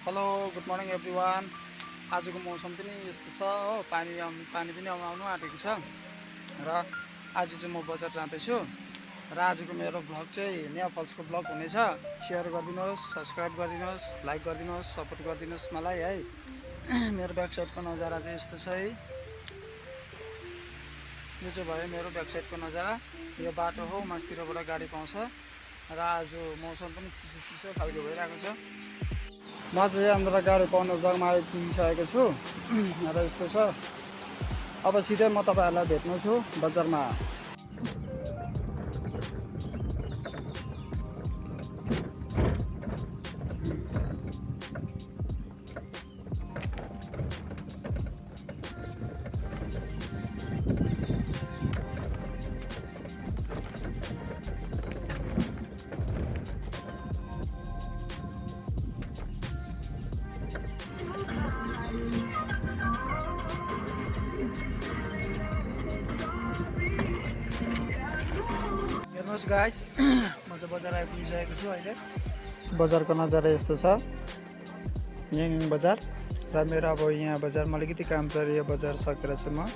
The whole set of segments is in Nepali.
Hello good morning everyone. आजको मौसम पनि यस्तो छ हो, पानी पनि आउनु आँटेको छ र आज चाहिँ म बजार जाँदैछु र आजको मेरो भ्लग चाहिँ नेया फल्सको भ्लग हुनेछ। सेयर गरिदिनुहोस्, सब्सक्राइब गरिदिनुहोस्, लाइक गरिदिनुहोस्, सपोर्ट गरिदिनुहोस् मलाई है। मेरो ब्याक साइडको नजारा चाहिँ यस्तो छ है। यो चाहिँ भयो मेरो ब्याक साइडको नजारा। यो बाटो हो, मास्तिरबाट गाडी पाउँछ र आज मौसम पनि चिसो खालको भइरहेको छ। म चाहिँ यहाँनिर गाडी पाउने जग्गामा आइपुगिसकेको छु र यस्तो छ। अब सिधै म तपाईँहरूलाई भेट्नु छु बजारमा। हेर्नुहोस् गाइस, म चाहिँ बजार आइपुगिसकेको छु अहिले। बजारको नजारा यस्तो छ, यहाँ बजार र मेरो अब यहाँ बजारमा अलिकति काम छ। यो बजार सकेर चाहिँ म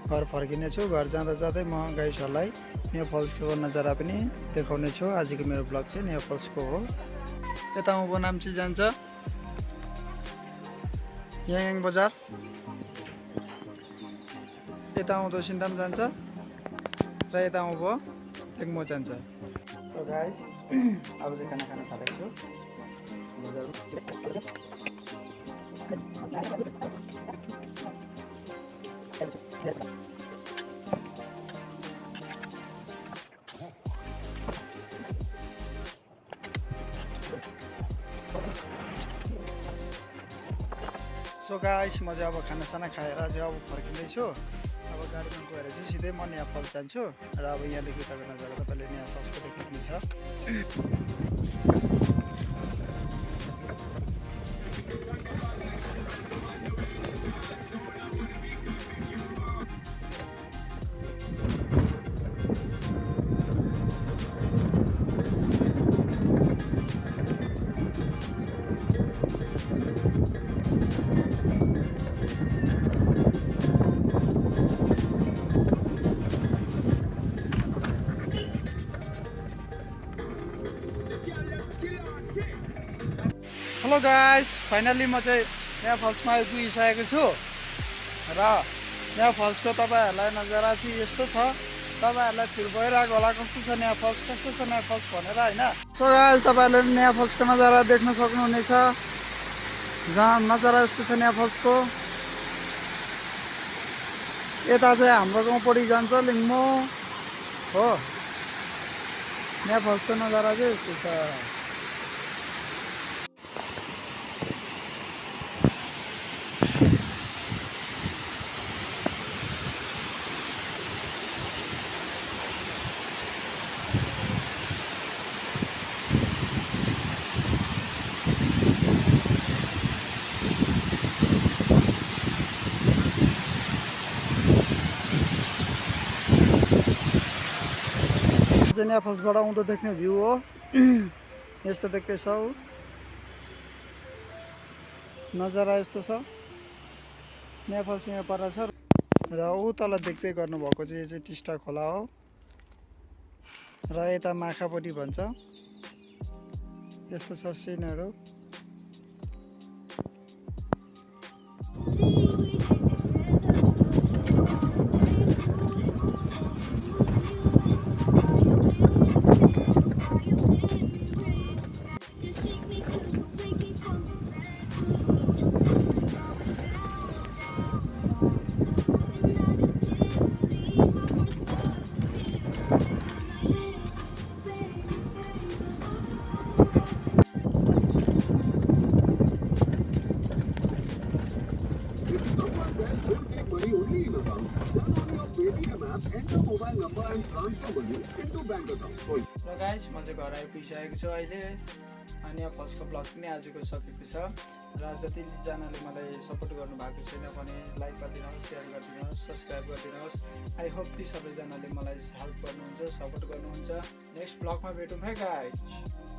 घर फर्किने छु। घर जाँदा जाँदै म गाइसहरूलाई नेया फल्सको नजारा पनि देखाउने छु। आजको मेरो ब्लग चाहिँ नेया फल्सको हो। यता उँभो नाम्ची जान्छ यहाँ बजार, यता आउँदो सिन्दाम जान्छ र यता उँभो टेङ्मो जान्छ। सो गाइस, अब चाहिँ खाना खाँदैछु सो गाइस, म चाहिँ अब खानासाना खाएर चाहिँ अब फर्किँदैछु। अब गाडीमा गएर चाहिँ सिधै म नेया फल्स जान्छु र अब यहाँदेखि उताको नजारा तपाईँले नेया फल्सको देख्नुहुनेछ। हेलो गाइस, फाइनली म चाहिँ नेया फल्समा आइपुगिसकेको छु र नेया फल्सको तपाईँहरूलाई नजारा चाहिँ यस्तो छ। तपाईँहरूलाई फिल भइरहेको होला कस्तो छ नेया फल्स, कस्तो छ नेया फल्स भनेर होइन। सो गाइस, तपाईँहरूले नेया फल्सको नजारा देख्न सक्नुहुनेछ। जहाँ नजारा यस्तो छ नेया फल्सको। यता चाहिँ हाम्रो गाउँपट्टि जान्छ लिङ्मो हो। नेया फल्सको नजारा चाहिँ यस्तो छ। नेया फल्सबाट आउँदो देख्ने भ्यू हो। यस्तो देख्दैछौ, नजारा यस्तो छ। नेया फल्स यहाँ पर छ र ऊ तल देख्दै गर्नुभएको चाहिँ यो चाहिँ टिस्टा खोला हो र यता माखापट्टि भन्छ। यस्तो छ सिनहरू। र गाइस, म चाहिँ घर आइपुगिसकेको छु अहिले। अनि यहाँ फल्सको ब्लग पनि आजको सकेको छ र जतिजनाले मलाई सपोर्ट गर्नुभएको छैन भने लाइक गरिदिनुहोस्, सेयर गरिदिनुहोस्, सब्सक्राइब गरिदिनुहोस्। आई होप कि सबैजनाले मलाई हेल्प गर्नुहुन्छ, सपोर्ट गर्नुहुन्छ। नेक्स्ट ब्लगमा भेटौँ है गाइस।